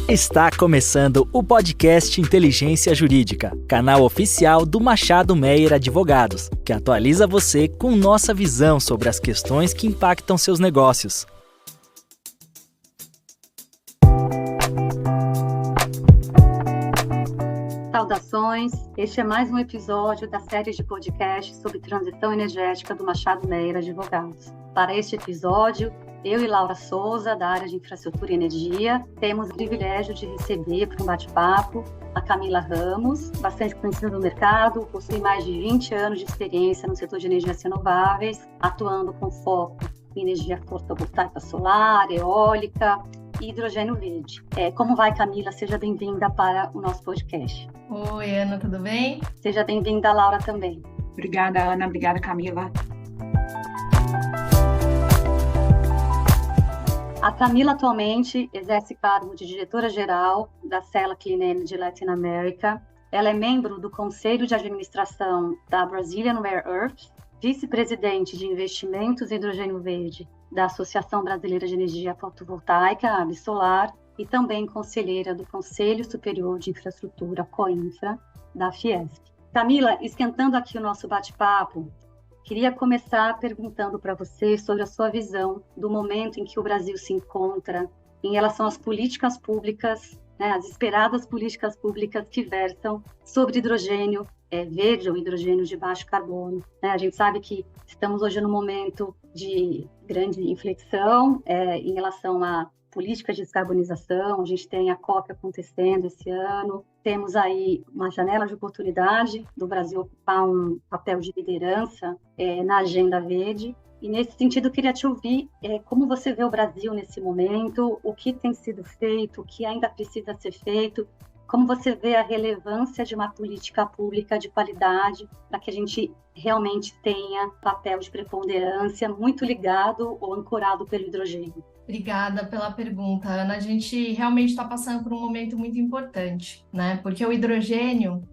Está começando o podcast Inteligência Jurídica, canal oficial do Machado Meyer Advogados, que atualiza você com nossa visão sobre as questões que impactam seus negócios. Saudações! Este é mais um episódio da série de podcasts sobre transição energética do Machado Meyer Advogados. Para este episódio, eu e Laura Souza, da área de Infraestrutura e Energia, temos o privilégio de receber para um bate-papo a Camila Ramos, bastante conhecida no mercado, possui mais de 20 anos de experiência no setor de energias renováveis, atuando com foco em energia fotovoltaica solar, eólica e hidrogênio verde. Como vai, Camila? Seja bem-vinda para o nosso podcast. Oi, Ana, tudo bem? Seja bem-vinda, Laura, também. Obrigada, Ana. Obrigada, Camila. A Camila atualmente exerce cargo de diretora-geral da Sela Clean Energy Latin America. Ela é membro do Conselho de Administração da Brazilian Rare Earths, vice-presidente de investimentos em hidrogênio verde da Associação Brasileira de Energia Fotovoltaica, a Absolar, e também conselheira do Conselho Superior de Infraestrutura, COINFRA, da Fiesp. Camila, esquentando aqui o nosso bate-papo, queria começar perguntando para você sobre a sua visão do momento em que o Brasil se encontra em relação às políticas públicas, as esperadas políticas públicas que versam sobre hidrogênio verde ou hidrogênio de baixo carbono. A gente sabe que estamos hoje num momento de grande inflexão em relação a políticas de descarbonização. A gente tem a COP acontecendo esse ano, temos aí uma janela de oportunidade do Brasil ocupar um papel de liderança na agenda verde. E nesse sentido, eu queria te ouvir como você vê o Brasil nesse momento, o que tem sido feito, o que ainda precisa ser feito, como você vê a relevância de uma política pública de qualidade para que a gente realmente tenha papel de preponderância muito ligado ou ancorado pelo hidrogênio. Obrigada pela pergunta, Ana. A gente realmente está passando por um momento muito importante, né? Porque o hidrogênio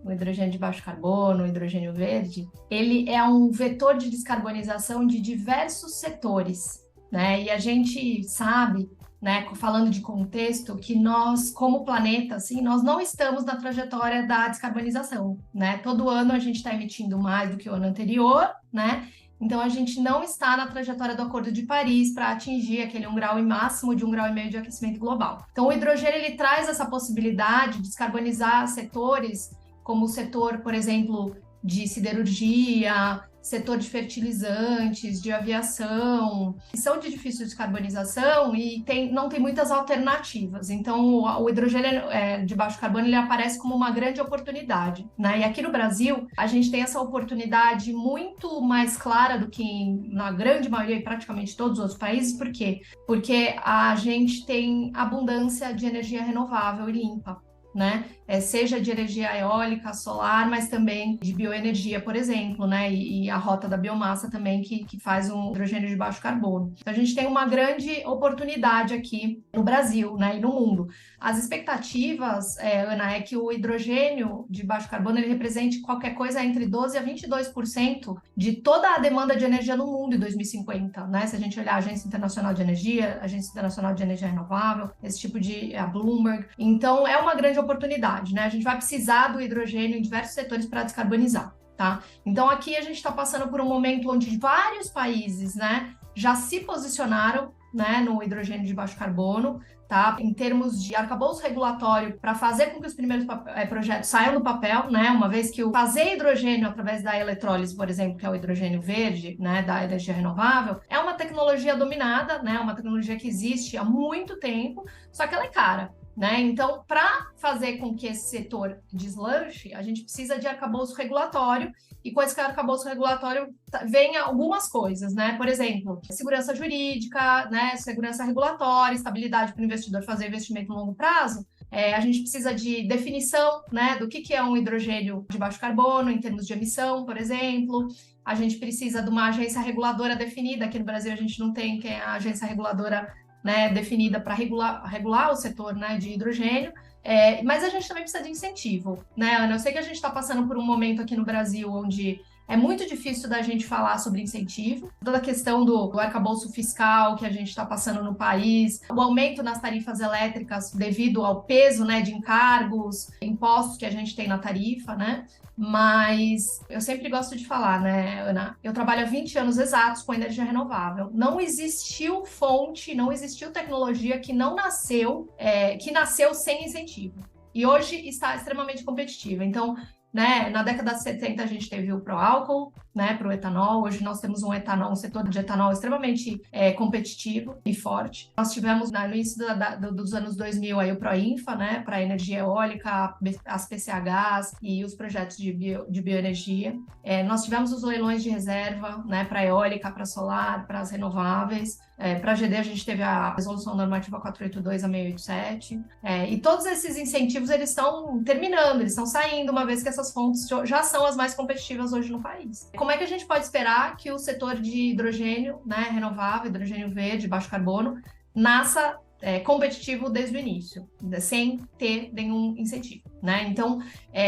de baixo carbono, o hidrogênio verde, ele é um vetor de descarbonização de diversos setores, né? E a gente sabe, né, falando de contexto, que nós, como planeta, assim, nós não estamos na trajetória da descarbonização, né? Todo ano a gente está emitindo mais do que o ano anterior, né? Então, a gente não está na trajetória do Acordo de Paris para atingir aquele 1 grau e máximo de 1,5 grau de aquecimento global. Então, o hidrogênio ele traz essa possibilidade de descarbonizar setores como o setor, por exemplo, de siderurgia, setor de fertilizantes, de aviação, que são de difícil descarbonização e não tem muitas alternativas. Então, o hidrogênio de baixo carbono ele aparece como uma grande oportunidade, né? E aqui no Brasil, a gente tem essa oportunidade muito mais clara do que na grande maioria e praticamente todos os outros países. Por quê? Porque a gente tem abundância de energia renovável e limpa, né? Seja de energia eólica, solar, mas também de bioenergia, por exemplo, né? E a rota da biomassa também, que faz um hidrogênio de baixo carbono. Então, a gente tem uma grande oportunidade aqui no Brasil, né? E no mundo. As expectativas, Ana, é que o hidrogênio de baixo carbono ele represente qualquer coisa entre 12% a 22% de toda a demanda de energia no mundo em 2050, né? Se a gente olhar a Agência Internacional de Energia, Agência Internacional de Energia Renovável, esse tipo a Bloomberg. Então, é uma grande oportunidade, né? A gente vai precisar do hidrogênio em diversos setores para descarbonizar, tá? Então, aqui a gente está passando por um momento onde vários países, né, já se posicionaram, né, no hidrogênio de baixo carbono, tá? Em termos de arcabouço regulatório, para fazer com que os primeiros projetos saiam do papel, né? Uma vez que o fazer hidrogênio através da eletrólise, por exemplo, que é o hidrogênio verde, né, da energia renovável, é uma tecnologia dominada, né? Uma tecnologia que existe há muito tempo, só que ela é cara, né? Então, para fazer com que esse setor deslanche, a gente precisa de arcabouço regulatório, e com esse arcabouço regulatório vem algumas coisas, né? Por exemplo, segurança jurídica, né? Segurança regulatória, estabilidade para o investidor fazer investimento no longo prazo. A gente precisa de definição, né, do que é um hidrogênio de baixo carbono em termos de emissão, por exemplo. A gente precisa de uma agência reguladora definida. Aqui no Brasil a gente não tem, que é a agência reguladora, né, definida para regular o setor, né, de hidrogênio, mas a gente também precisa de incentivo, né, Ana? Eu sei que a gente está passando por um momento aqui no Brasil onde É muito difícil da gente falar sobre incentivo, toda a questão do arcabouço fiscal que a gente está passando no país, o aumento nas tarifas elétricas devido ao peso, né, de encargos, impostos que a gente tem na tarifa, né? Mas eu sempre gosto de falar, né, Ana? Eu trabalho há 20 anos exatos com energia renovável. Não existiu fonte, não existiu tecnologia que nasceu sem incentivo. E hoje está extremamente competitiva. Então, né, na década de 70 a gente teve o pró-álcool, né, para o etanol. Hoje nós temos um setor de etanol extremamente competitivo e forte. Nós tivemos no início dos anos 2000 aí o Proinfa, né, para a energia eólica, as PCHs e os projetos de bioenergia. Nós tivemos os leilões de reserva, né, para eólica, para solar, para as renováveis. Para a GD a gente teve a resolução normativa 482 a 687. E todos esses incentivos eles estão terminando, eles estão saindo, uma vez que essas fontes já são as mais competitivas hoje no país. Como é que a gente pode esperar que o setor de hidrogênio, né, renovável, hidrogênio verde, baixo carbono, nasça competitivo desde o início, sem ter nenhum incentivo, né? Então,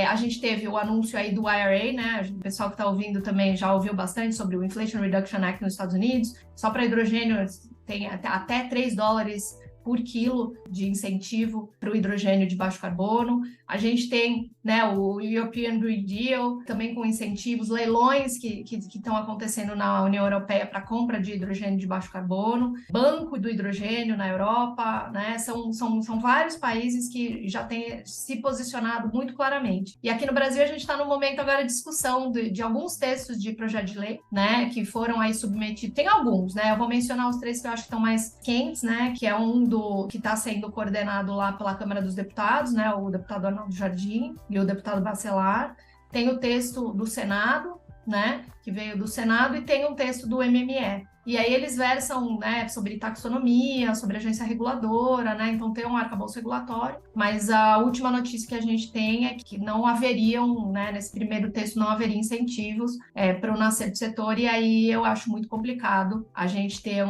a gente teve o anúncio aí do IRA, né? O pessoal que está ouvindo também já ouviu bastante sobre o Inflation Reduction Act nos Estados Unidos. Só para hidrogênio tem até $3 por quilo de incentivo para o hidrogênio de baixo carbono. A gente tem, né, o European Green Deal, também com incentivos, leilões que estão acontecendo na União Europeia para compra de hidrogênio de baixo carbono, banco do hidrogênio na Europa, né? São vários países que já têm se posicionado muito claramente. E aqui no Brasil a gente está no momento agora de discussão de alguns textos de projeto de lei, né, que foram aí submetidos. Tem alguns, né? Eu vou mencionar os 3 que eu acho que estão mais quentes, né, que é que está sendo coordenado lá pela Câmara dos Deputados, né, o deputado Arnaldo Jardim e o deputado Bacelar. Tem o texto do Senado, né, que veio do Senado, e tem um texto do MME. E aí eles versam, né, sobre taxonomia, sobre agência reguladora, né, então tem um arcabouço regulatório, mas a última notícia que a gente tem é que não haveriam, né, nesse primeiro texto não haveria incentivos para o nascer do setor, e aí eu acho muito complicado a gente ter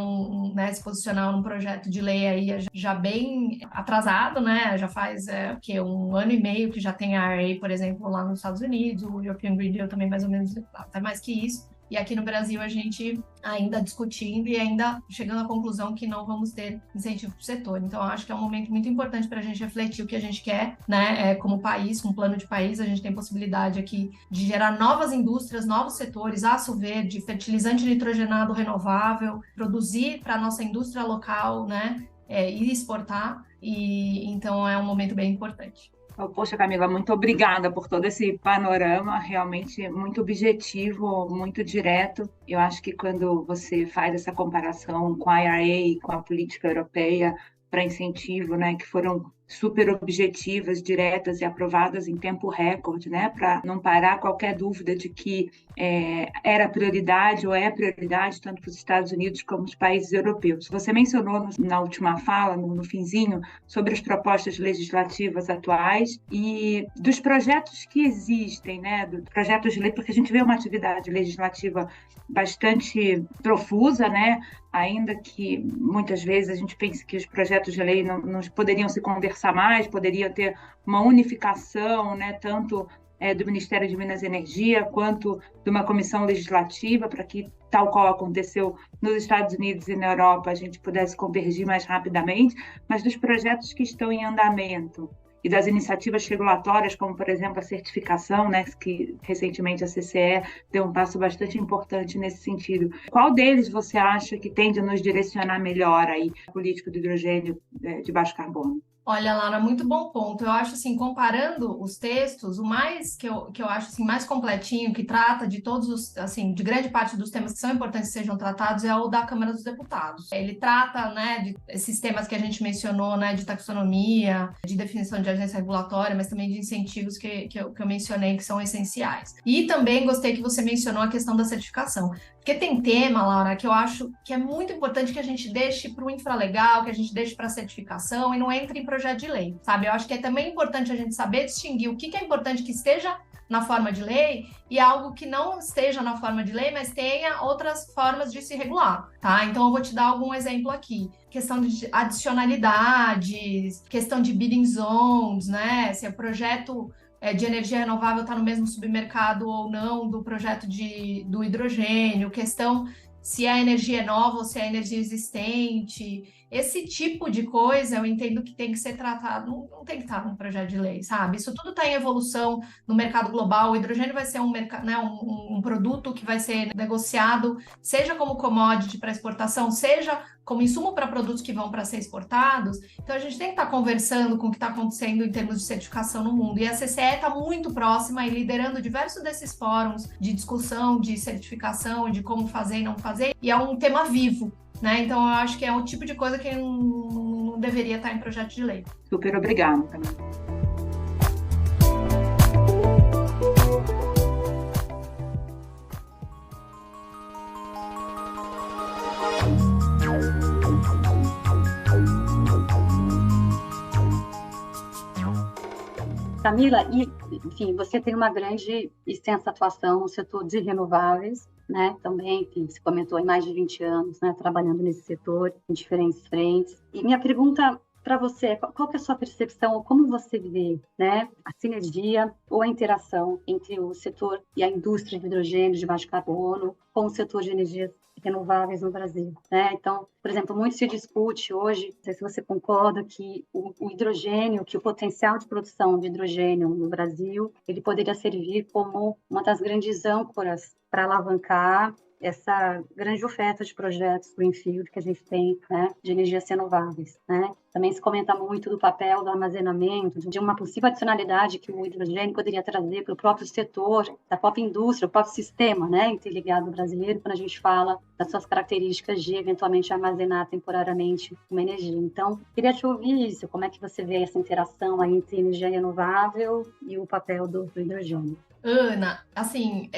né, se posicionar num projeto de lei aí já bem atrasado, né, já faz 1 ano e meio que já tem a IRA, por exemplo, lá nos Estados Unidos, o European Green Deal também mais ou menos, até mais que isso. E aqui no Brasil a gente ainda discutindo e ainda chegando à conclusão que não vamos ter incentivo para o setor. Então, eu acho que é um momento muito importante para a gente refletir o que a gente quer, né? Como país, com um plano de país, a gente tem possibilidade aqui de gerar novas indústrias, novos setores, aço verde, fertilizante nitrogenado renovável, produzir para a nossa indústria local, né? E exportar. E então é um momento bem importante. Poxa, Camila, muito obrigada por todo esse panorama, realmente muito objetivo, muito direto. Eu acho que quando você faz essa comparação com a IRA e com a política europeia para incentivo, né, que foram super objetivas, diretas e aprovadas em tempo recorde, né, para não parar qualquer dúvida de que era prioridade ou é prioridade tanto para os Estados Unidos como os países europeus. Você mencionou na última fala, no finzinho, sobre as propostas legislativas atuais e dos projetos que existem, né, dos projetos de lei, porque a gente vê uma atividade legislativa bastante profusa, né, ainda que muitas vezes a gente pense que os projetos de lei não poderiam se conversar mais, poderia ter uma unificação, né, tanto do Ministério de Minas e Energia, quanto de uma comissão legislativa, para que, tal qual aconteceu nos Estados Unidos e na Europa, a gente pudesse convergir mais rapidamente, mas dos projetos que estão em andamento e das iniciativas regulatórias, como, por exemplo, a certificação, né, que recentemente a CCE deu um passo bastante importante nesse sentido. Qual deles você acha que tende a nos direcionar melhor aí a política do hidrogênio de baixo carbono? Olha, Laura, muito bom ponto. Eu acho assim, comparando os textos, o mais que eu acho assim mais completinho, que trata de todos os, assim, de grande parte dos temas que são importantes que sejam tratados, é o da Câmara dos Deputados. Ele trata, né, de esses temas que a gente mencionou, né, de taxonomia, de definição de agência regulatória, mas também de incentivos que eu mencionei que são essenciais. E também gostei que você mencionou a questão da certificação. Porque tem tema, Laura, que eu acho que é muito importante que a gente deixe para o infralegal, que a gente deixe para a certificação e não entre em projeto de lei, sabe? Eu acho que é também importante a gente saber distinguir o que é importante que esteja na forma de lei e algo que não esteja na forma de lei, mas tenha outras formas de se regular, tá? Então, eu vou te dar algum exemplo aqui. Questão de adicionalidades, questão de bidding zones, né? Se o projeto de energia renovável está no mesmo submercado ou não do projeto do hidrogênio, questão se a energia é nova ou se é energia existente. Esse tipo de coisa eu entendo que tem que ser tratado, não tem que estar num projeto de lei, sabe? Isso tudo está em evolução no mercado global. O hidrogênio vai ser um produto que vai ser negociado, seja como commodity para exportação, seja como insumo para produtos que vão para ser exportados. Então a gente tem que estar conversando com o que está acontecendo em termos de certificação no mundo. E a CCE está muito próxima e liderando diversos desses fóruns de discussão, de certificação, de como fazer e não fazer. E é um tema vivo, né? Então eu acho que é um tipo de coisa que não deveria estar em projeto de lei. Super obrigada também. Camila, enfim, você tem uma grande e extensa atuação no setor de renováveis, né? Também, enfim, você comentou em mais de 20 anos, né, trabalhando nesse setor, em diferentes frentes. E minha pergunta para você é qual que é a sua percepção, ou como você vê, né, a sinergia ou a interação entre o setor e a indústria de hidrogênio de baixo carbono com o setor de energias renováveis no Brasil, né? Então, por exemplo, muito se discute hoje, não sei se você concorda, que o hidrogênio, que o potencial de produção de hidrogênio no Brasil, ele poderia servir como uma das grandes âncoras para alavancar essa grande oferta de projetos greenfield que a gente tem, né, de energias renováveis, né? Também se comenta muito do papel do armazenamento, de uma possível adicionalidade que o hidrogênio poderia trazer para o próprio setor, da própria indústria, o próprio sistema, né, interligado brasileiro, quando a gente fala das suas características de eventualmente armazenar temporariamente uma energia. Então, queria te ouvir isso, como é que você vê essa interação aí entre energia renovável e o papel do hidrogênio? Ana, assim,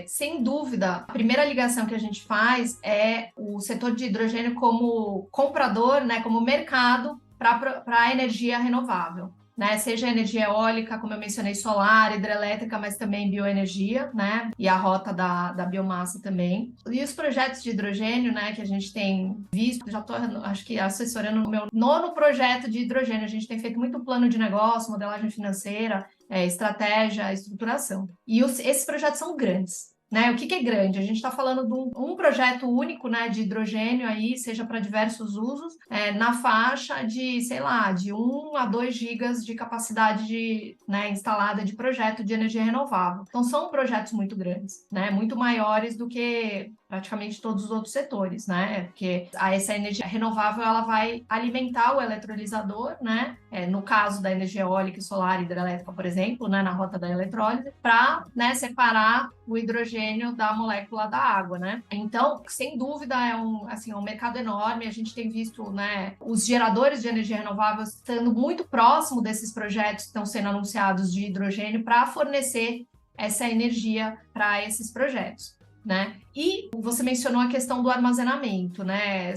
sem dúvida, a primeira ligação que a gente faz é o setor de hidrogênio como comprador, né, como mercado para a energia renovável, né? Seja energia eólica, como eu mencionei, solar, hidrelétrica, mas também bioenergia, né? E a rota da biomassa também. E os projetos de hidrogênio, né, que a gente tem visto, já estou, acho que, assessorando o meu 9º projeto de hidrogênio. A gente tem feito muito plano de negócio, modelagem financeira, estratégia, estruturação. E esses projetos são grandes, né? O que é grande? A gente está falando de um projeto único, né, de hidrogênio aí, seja para diversos usos, na faixa de, sei lá, de 1 a 2 gigas de capacidade né, instalada de projeto de energia renovável. Então, são projetos muito grandes, né? Muito maiores do que praticamente todos os outros setores, né? Porque essa energia renovável, ela vai alimentar o eletrolisador, né? No caso da energia eólica, solar e hidrelétrica, por exemplo, né? Na rota da eletrólise, para, né, separar o hidrogênio da molécula da água, né? Então, sem dúvida, é um mercado enorme. A gente tem visto, né, os geradores de energia renovável estando muito próximo desses projetos que estão sendo anunciados de hidrogênio para fornecer essa energia para esses projetos, né? E você mencionou a questão do armazenamento, né?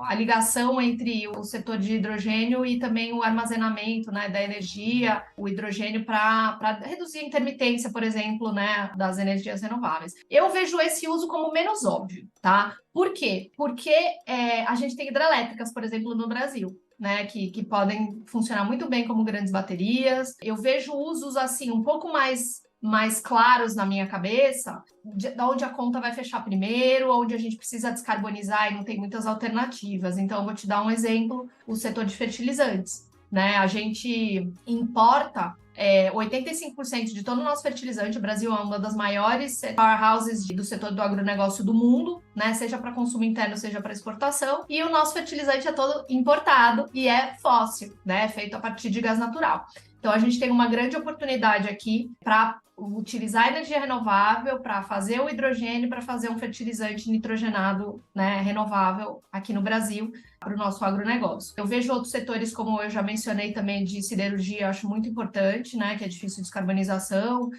A ligação entre o setor de hidrogênio e também o armazenamento, né, da energia, o hidrogênio para reduzir a intermitência, por exemplo, né, das energias renováveis. Eu vejo esse uso como menos óbvio, tá? Por quê? Porque a gente tem hidrelétricas, por exemplo, no Brasil, né, que podem funcionar muito bem como grandes baterias. Eu vejo usos assim um pouco mais claros na minha cabeça, de onde a conta vai fechar primeiro, onde a gente precisa descarbonizar e não tem muitas alternativas. Então, eu vou te dar um exemplo, o setor de fertilizantes, né? A gente importa 85% de todo o nosso fertilizante. O Brasil é uma das maiores powerhouses do setor do agronegócio do mundo, né? Seja para consumo interno, seja para exportação. E o nosso fertilizante é todo importado e é fóssil, né? Feito a partir de gás natural. Então, a gente tem uma grande oportunidade aqui para utilizar a energia renovável, para fazer o hidrogênio, para fazer um fertilizante nitrogenado, né, renovável aqui no Brasil, para o nosso agronegócio. Eu vejo outros setores, como eu já mencionei também, de siderurgia, eu acho muito importante, né, que é difícil descarbonização,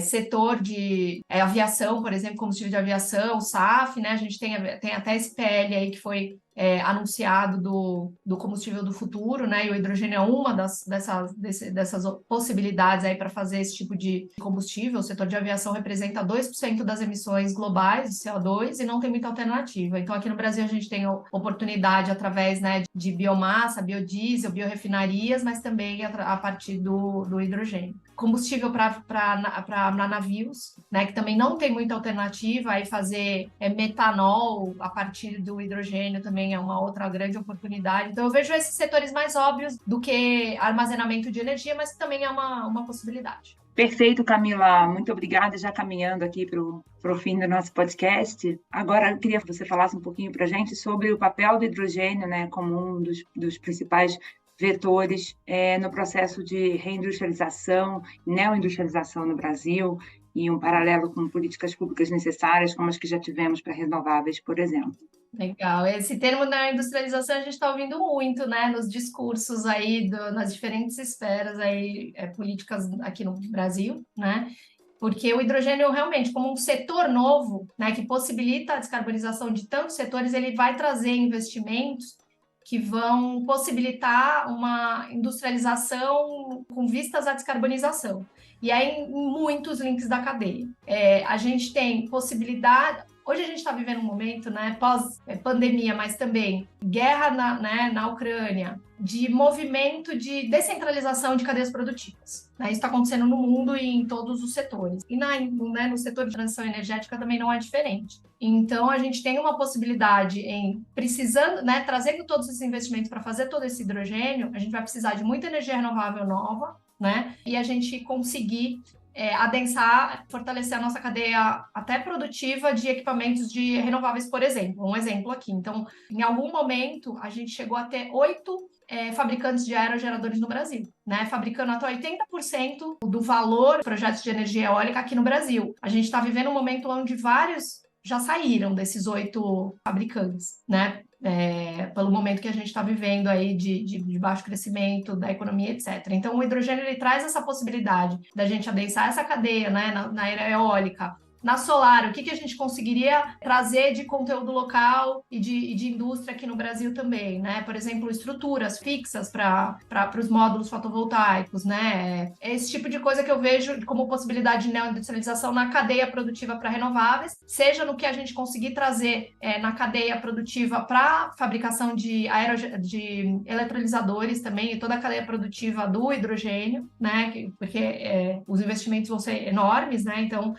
setor de aviação, por exemplo, combustível de aviação, SAF, né, a gente tem até esse PL aí que foi anunciado do combustível do futuro, né? E o hidrogênio é uma dessas possibilidades aí para fazer esse tipo de combustível. O setor de aviação representa 2% das emissões globais de CO2 e não tem muita alternativa. Então, aqui no Brasil, a gente tem a oportunidade através, né, de biomassa, biodiesel, biorefinarias, mas também a partir do hidrogênio. Combustível para navios, né, que também não tem muita alternativa, aí fazer metanol a partir do hidrogênio também é uma outra grande oportunidade. Então eu vejo esses setores mais óbvios do que armazenamento de energia, mas que também é uma possibilidade. Perfeito, Camila. Muito obrigada. Já caminhando aqui para o fim do nosso podcast. Agora, eu queria que você falasse um pouquinho para a gente sobre o papel do hidrogênio, né, como um dos principais vetores no processo de reindustrialização, neoindustrialização no Brasil, e um paralelo com políticas públicas necessárias, como as que já tivemos para renováveis, por exemplo. Legal. Esse termo da industrialização a gente está ouvindo muito, né, nos discursos aí, nas diferentes esferas aí, políticas aqui no Brasil, né? Porque o hidrogênio realmente, como um setor novo, né, que possibilita a descarbonização de tantos setores, ele vai trazer investimentos que vão possibilitar uma industrialização com vistas à descarbonização. E aí, em muitos links da cadeia. A gente tem possibilidade... Hoje a gente está vivendo um momento, né, pós-pandemia, mas também guerra na Ucrânia, de movimento de descentralização de cadeias produtivas. Né? Isso está acontecendo no mundo e em todos os setores. E no setor de transição energética também não é diferente. Então, a gente tem uma possibilidade precisando, né, trazendo todos esses investimentos para fazer todo esse hidrogênio, a gente vai precisar de muita energia renovável nova, né? E a gente conseguir adensar, fortalecer a nossa cadeia até produtiva de equipamentos de renováveis, por exemplo. Um exemplo aqui. Então, em algum momento, a gente chegou a ter 8 fabricantes de aerogeradores no Brasil, né? Fabricando até 80% do valor de projetos de energia eólica aqui no Brasil. A gente está vivendo um momento onde vários já saíram desses 8 fabricantes, né? Pelo momento que a gente está vivendo aí de baixo crescimento da economia, etc. Então, o hidrogênio ele traz essa possibilidade da gente adensar essa cadeia, né, na eólica, na solar, o que a gente conseguiria trazer de conteúdo local e de indústria aqui no Brasil também, né? Por exemplo, estruturas fixas para os módulos fotovoltaicos, né? Esse tipo de coisa que eu vejo como possibilidade de neoindustrialização na cadeia produtiva para renováveis, seja no que a gente conseguir trazer na cadeia produtiva para fabricação de eletrolisadores também e toda a cadeia produtiva do hidrogênio, né? Porque os investimentos vão ser enormes, né? Então,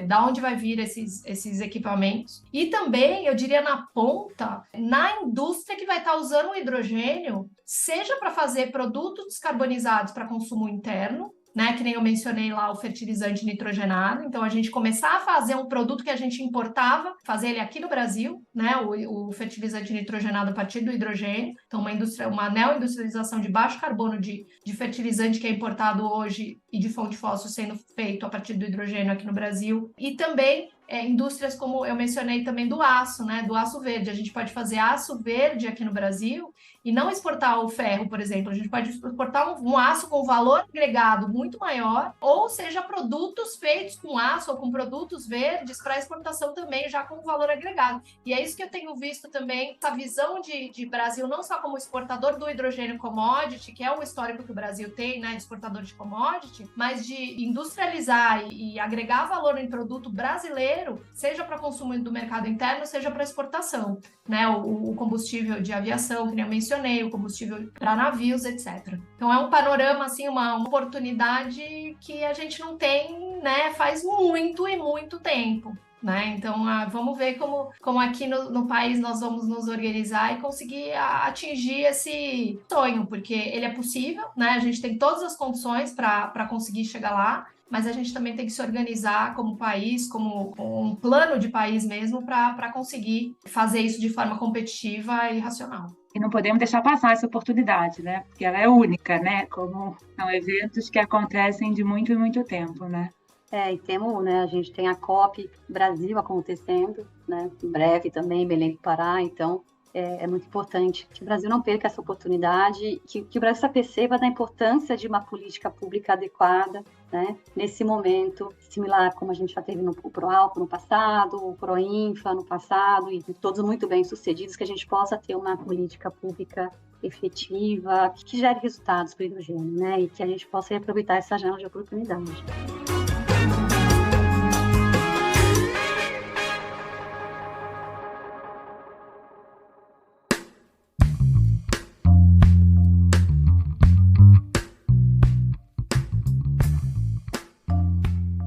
da onde vai vir esses equipamentos. E também, eu diria, na ponta, na indústria que vai estar usando o hidrogênio, seja para fazer produtos descarbonizados para consumo interno, né, que nem eu mencionei lá o fertilizante nitrogenado. Então, a gente começar a fazer um produto que a gente importava, fazer ele aqui no Brasil, né, o fertilizante nitrogenado a partir do hidrogênio. Então, uma neoindustrialização de baixo carbono de fertilizante que é importado hoje e de fonte fóssil sendo feito a partir do hidrogênio aqui no Brasil. E também indústrias como eu mencionei também do aço, né, do aço verde. A gente pode fazer aço verde aqui no Brasil e não exportar o ferro, por exemplo. A gente pode exportar um aço com valor agregado muito maior, ou seja, produtos feitos com aço ou com produtos verdes para exportação também, já com valor agregado. E é isso que eu tenho visto também, essa visão de Brasil, não só como exportador do hidrogênio commodity, que é um histórico que o Brasil tem, né, de exportador de commodity, mas de industrializar e agregar valor em produto brasileiro, seja para consumo do mercado interno, seja para exportação, né, o combustível de aviação, que nem eu mencionei, o combustível para navios, etc. Então é um panorama, assim, uma oportunidade que a gente não tem, né, faz muito e muito tempo. Né? Então, vamos ver como aqui no país nós vamos nos organizar e conseguir atingir esse sonho, porque ele é possível, né? A gente tem todas as condições para conseguir chegar lá, mas a gente também tem que se organizar como país, como um plano de país mesmo, para conseguir fazer isso de forma competitiva e racional. E não podemos deixar passar essa oportunidade, né? Porque ela é única, né? Como são eventos que acontecem de muito e muito tempo, né? E temos, né, a gente tem a COP Brasil acontecendo, né, em breve também, Belém do Pará, então é muito importante que o Brasil não perca essa oportunidade, que o Brasil perceba da importância de uma política pública adequada, né, nesse momento, similar como a gente já teve no ProAlco no passado, o ProInfa no passado, e todos muito bem sucedidos, que a gente possa ter uma política pública efetiva, que gere resultados para o hidrogênio, né, e que a gente possa aproveitar essa janela de oportunidade.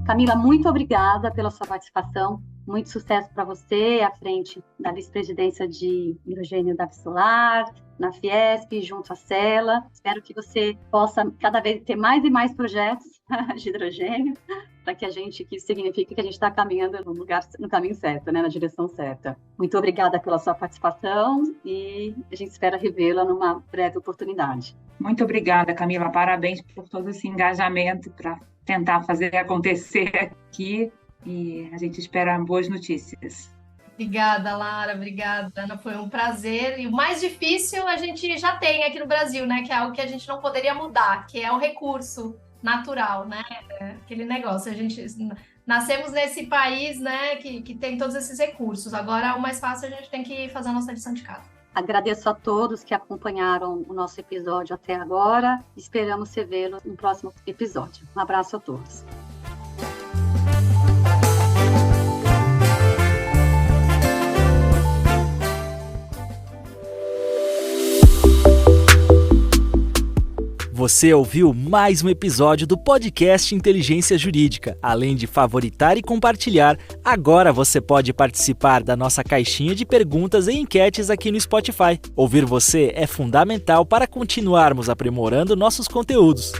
Camila, muito obrigada pela sua participação, muito sucesso para você à frente da vice-presidência de hidrogênio da Solar, na Fiesp, junto à Cela. Espero que você possa cada vez ter mais e mais projetos de hidrogênio, para que isso signifique que a gente está caminhando no caminho certo, né, na direção certa. Muito obrigada pela sua participação e a gente espera revê-la numa breve oportunidade. Muito obrigada, Camila. Parabéns por todo esse engajamento para tentar fazer acontecer aqui e a gente espera boas notícias. Obrigada, Lara. Obrigada, Ana. Foi um prazer. E o mais difícil a gente já tem aqui no Brasil, né? Que é algo que a gente não poderia mudar, que é o recurso natural, né? Aquele negócio. A gente nascemos nesse país, né? Que tem todos esses recursos. Agora, o mais fácil, a gente tem que fazer a nossa lição de casa. Agradeço a todos que acompanharam o nosso episódio até agora. Esperamos revê-los no próximo episódio. Um abraço a todos. Você ouviu mais um episódio do podcast Inteligência Jurídica. Além de favoritar e compartilhar, agora você pode participar da nossa caixinha de perguntas e enquetes aqui no Spotify. Ouvir você é fundamental para continuarmos aprimorando nossos conteúdos.